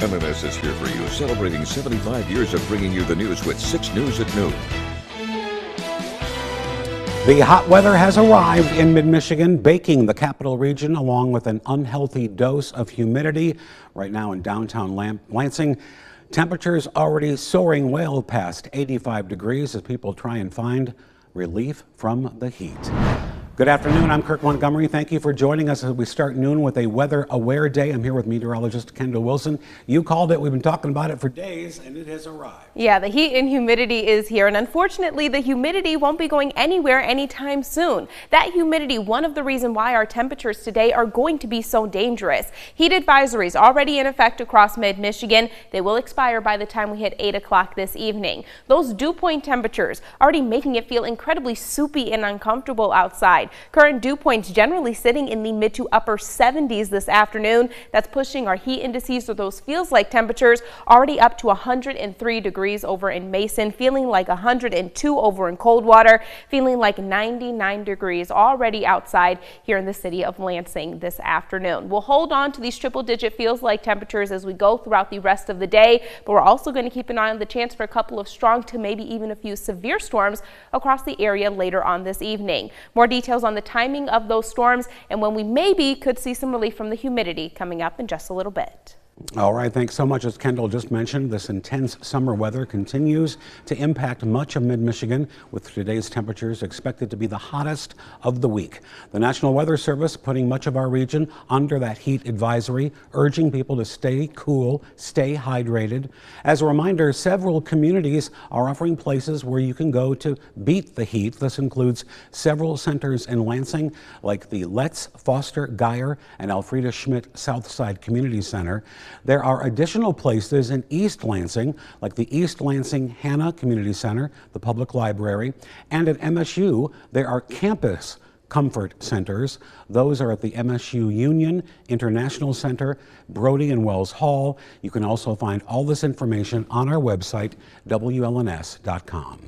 WLNS is here for you, celebrating 75 years of bringing you the news with 6 News at noon. The hot weather has arrived in mid-Michigan, baking the capital region along with an unhealthy dose of humidity. Right now in downtown Lansing, temperatures already soaring well past 85 degrees as people try and find relief from the heat. Good afternoon, I'm Kirk Montgomery. Thank you for joining us as we start noon with a weather-aware day. I'm here with meteorologist Kendall Wilson. You called it, we've been talking about it for days, and it has arrived. Yeah, the heat and humidity is here, and unfortunately, the humidity won't be going anywhere anytime soon. That humidity, one of the reasons why our temperatures today are going to be so dangerous. Heat advisories already in effect across mid-Michigan. They will expire by the time we hit 8 o'clock this evening. Those dew point temperatures already making it feel incredibly soupy and uncomfortable outside. Current dew points generally sitting in the mid to upper 70s this afternoon. That's pushing our heat indices, so those feels like temperatures already up to 103 degrees over in Mason, feeling like 102 over in Coldwater, feeling like 99 degrees already outside here in the city of Lansing this afternoon. We'll hold on to these triple-digit feels like temperatures as we go throughout the rest of the day, but we're also going to keep an eye on the chance for a couple of strong to maybe even a few severe storms across the area later on this evening. More details on the timing of those storms and when we maybe could see some relief from the humidity coming up in just a little bit. All right, thanks so much. As Kendall just mentioned, this intense summer weather continues to impact much of mid-Michigan, with today's temperatures expected to be the hottest of the week. The National Weather Service putting much of our region under that heat advisory, urging people to stay cool, stay hydrated. As a reminder, several communities are offering places where you can go to beat the heat. This includes several centers in Lansing, like the Letts, Foster, Geyer, and Alfreda Schmidt Southside Community Center. There are additional places in East Lansing, like the East Lansing Hanna Community Center, the Public Library, and at MSU, there are campus comfort centers. Those are at the MSU Union International Center, Brody and Wells Hall. You can also find all this information on our website, WLNS.com.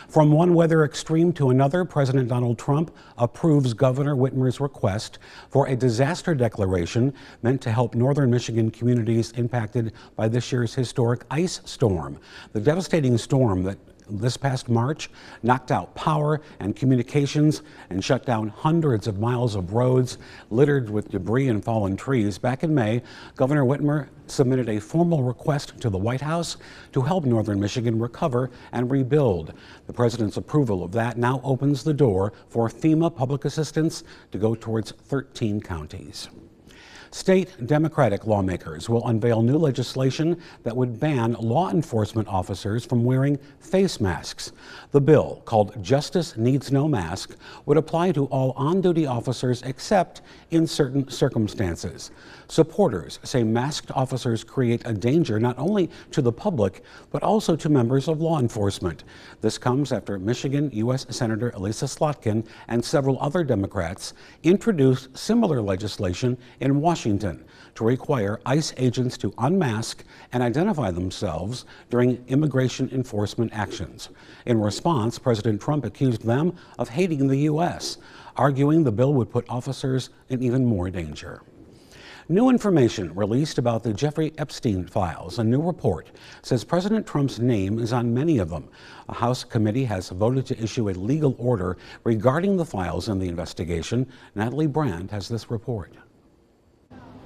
From one weather extreme to another, President Donald Trump approves Governor Whitmer's request for a disaster declaration meant to help northern Michigan communities impacted by this year's historic ice storm. The devastating storm that this past March knocked out power and communications and shut down hundreds of miles of roads littered with debris and fallen trees. Back in May, Governor Whitmer submitted a formal request to the White House to help northern Michigan recover and rebuild. The president's approval of that now opens the door for FEMA public assistance to go towards 13 counties. State Democratic lawmakers will unveil new legislation that would ban law enforcement officers from wearing face masks. The bill, called Justice Needs No Mask, would apply to all on-duty officers except in certain circumstances. Supporters say masked officers create a danger not only to the public, but also to members of law enforcement. This comes after Michigan U.S. Senator Elissa Slotkin and several other Democrats introduced similar legislation in Washington to require ICE agents to unmask and identify themselves during immigration enforcement actions. In response, President Trump accused them of hating the U.S., arguing the bill would put officers in even more danger. New information released about the Jeffrey Epstein files. A new report says President Trump's name is on many of them. A House committee has voted to issue a legal order regarding the files in the investigation. Natalie Brand has this report.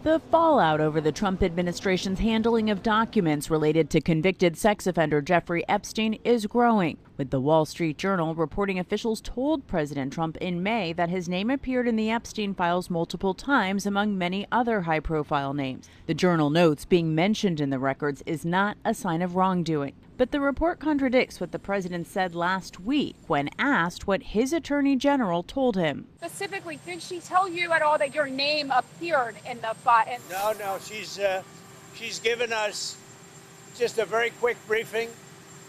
The fallout over the Trump administration's handling of documents related to convicted sex offender Jeffrey Epstein is growing, with the Wall Street Journal reporting officials told President Trump in May that his name appeared in the Epstein files multiple times among many other high-profile names. The Journal notes being mentioned in the records is not a sign of wrongdoing. But the report contradicts what the president said last week when asked what his attorney general told him. Specifically, did she tell you at all that your name appeared in the file? No, she's given us just a very quick briefing,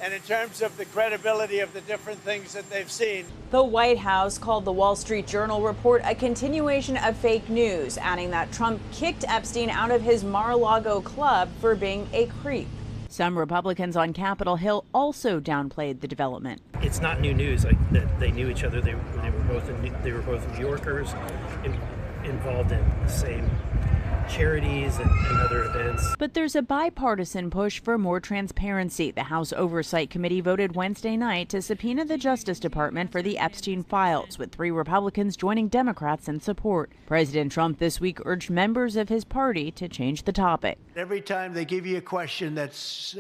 and in terms of the credibility of the different things that they've seen. The White House called the Wall Street Journal report a continuation of fake news, adding that Trump kicked Epstein out of his Mar-a-Lago club for being a creep. Some Republicans on Capitol Hill also downplayed the development. It's not new news. Like that they knew each other. They were both New Yorkers involved in the same charities and other events. But there's a bipartisan push for more transparency. The House Oversight Committee voted Wednesday night to subpoena the Justice Department for the Epstein files, with 3 Republicans joining Democrats in support. President Trump this week urged members of his party to change the topic. Every time they give you a question that's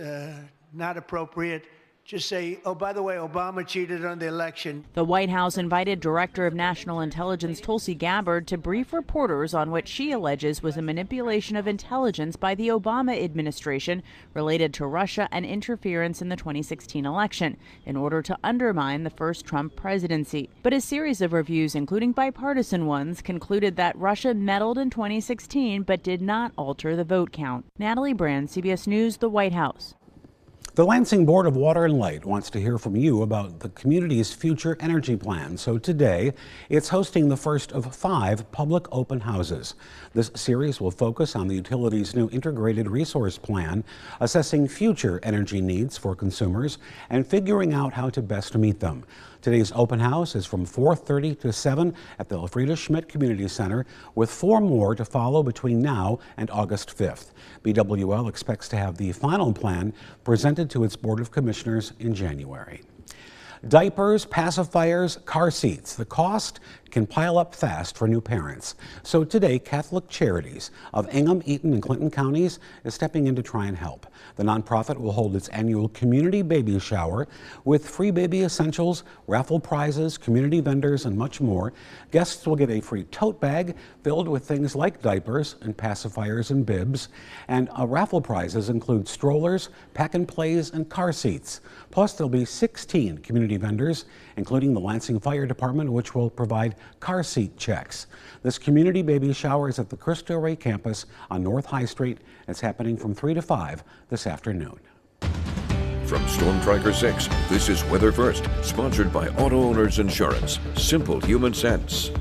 not appropriate, just say, oh, by the way, Obama cheated on the election. The White House invited Director of National Intelligence Tulsi Gabbard to brief reporters on what she alleges was a manipulation of intelligence by the Obama administration related to Russia and interference in the 2016 election in order to undermine the first Trump presidency. But a series of reviews, including bipartisan ones, concluded that Russia meddled in 2016 but did not alter the vote count. Natalie Brand, CBS News, the White House. The Lansing Board of Water and Light wants to hear from you about the community's future energy plan. So today, it's hosting the first of 5 public open houses. This series will focus on the utility's new integrated resource plan, assessing future energy needs for consumers and figuring out how to best meet them. Today's open house is from 4:30 to 7 at the Elfrida Schmidt Community Center, with 4 more to follow between now and August 5th. BWL expects to have the final plan presented to its Board of Commissioners in January. Diapers, pacifiers, car seats. The cost can pile up fast for new parents. So today, Catholic Charities of Ingham, Eaton, and Clinton counties is stepping in to try and help. The nonprofit will hold its annual community baby shower with free baby essentials, raffle prizes, community vendors, and much more. Guests will get a free tote bag filled with things like diapers and pacifiers and bibs. And raffle prizes include strollers, pack and plays, and car seats. Plus, there'll be 16 community vendors, including the Lansing Fire Department, which will provide car seat checks. This community baby shower is at the Cristo Rey campus on North High Street. It's happening from 3 to 5 this afternoon. From Storm Tracker 6, this is Weather First, sponsored by Auto Owners Insurance. Simple human sense.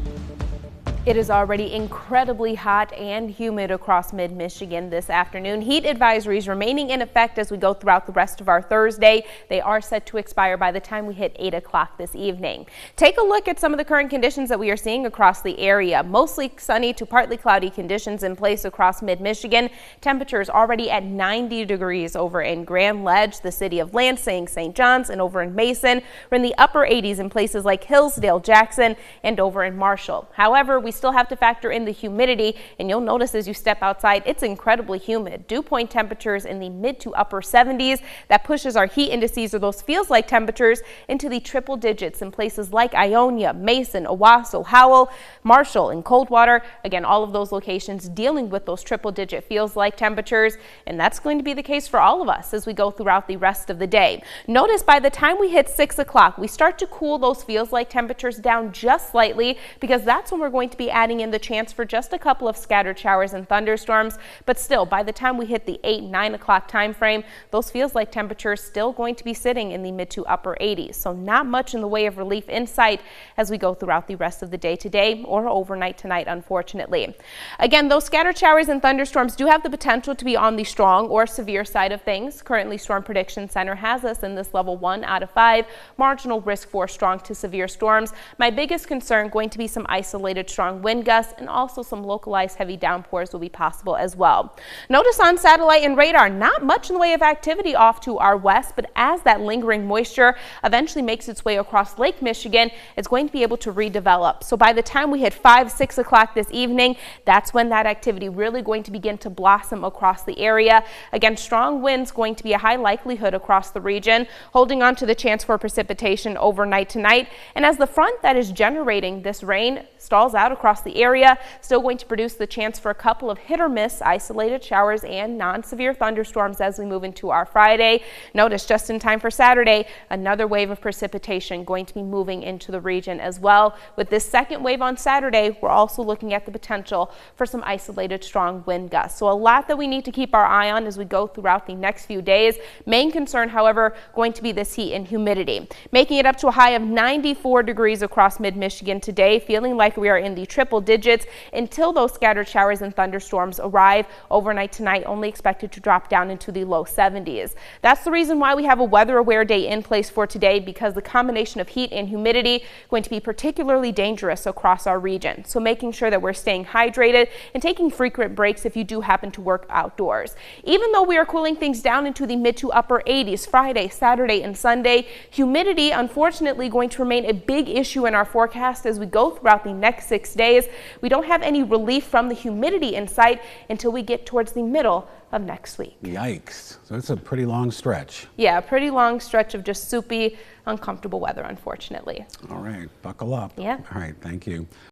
It is already incredibly hot and humid across mid-Michigan this afternoon. Heat advisories remaining in effect as we go throughout the rest of our Thursday. They are set to expire by the time we hit 8 o'clock this evening. Take a look at some of the current conditions that we are seeing across the area. Mostly sunny to partly cloudy conditions in place across mid-Michigan. Temperatures already at 90 degrees over in Grand Ledge, the city of Lansing, St. John's, and over in Mason. We're in the upper 80s in places like Hillsdale, Jackson, and over in Marshall. However, we still have to factor in the humidity, and you'll notice as you step outside, it's incredibly humid. Dew point temperatures in the mid to upper 70s. That pushes our heat indices, or those feels like temperatures, into the triple digits in places like Ionia, Mason, Owasso, Howell, Marshall, and Coldwater. Again, all of those locations dealing with those triple digit feels like temperatures, and that's going to be the case for all of us as we go throughout the rest of the day. Notice by the time we hit 6 o'clock, we start to cool those feels like temperatures down just slightly, because that's when we're going to be adding in the chance for just a couple of scattered showers and thunderstorms. But still, by the time we hit the 8-9 o'clock time frame, those feels like temperatures still going to be sitting in the mid to upper 80s. So not much in the way of relief in sight as we go throughout the rest of the day today or overnight tonight, unfortunately. Again, those scattered showers and thunderstorms do have the potential to be on the strong or severe side of things. Currently, Storm Prediction Center has us in this level 1 out of 5, marginal risk for strong to severe storms. My biggest concern going to be some isolated strong wind gusts, and also some localized heavy downpours will be possible as well. Notice on satellite and radar, not much in the way of activity off to our west, but as that lingering moisture eventually makes its way across Lake Michigan, it's going to be able to redevelop. So by the time we hit 5-6 o'clock this evening, that's when that activity really going to begin to blossom across the area. Again, strong winds going to be a high likelihood across the region, holding on to the chance for precipitation overnight tonight. And as the front that is generating this rain stalls out across the area, still going to produce the chance for a couple of hit or miss isolated showers and non-severe thunderstorms as we move into our Friday. Notice just in time for Saturday, another wave of precipitation going to be moving into the region as well. With this second wave on Saturday, we're also looking at the potential for some isolated strong wind gusts. So a lot that we need to keep our eye on as we go throughout the next few days. Main concern, however, going to be this heat and humidity, making it up to a high of 94 degrees across mid-Michigan today, feeling like we are in the triple digits until those scattered showers and thunderstorms arrive. Overnight tonight, only expected to drop down into the low 70s. That's the reason why we have a weather aware day in place for today, because the combination of heat and humidity going to be particularly dangerous across our region. So making sure that we're staying hydrated and taking frequent breaks if you do happen to work outdoors. Even though we are cooling things down into the mid to upper 80s Friday, Saturday, and Sunday, humidity unfortunately going to remain a big issue in our forecast as we go throughout the next 6 days. We don't have any relief from the humidity in sight until we get towards the middle of next week. Yikes. So it's a pretty long stretch. Yeah, a pretty long stretch of just soupy, uncomfortable weather, unfortunately. All right, buckle up. Yeah. All right, thank you.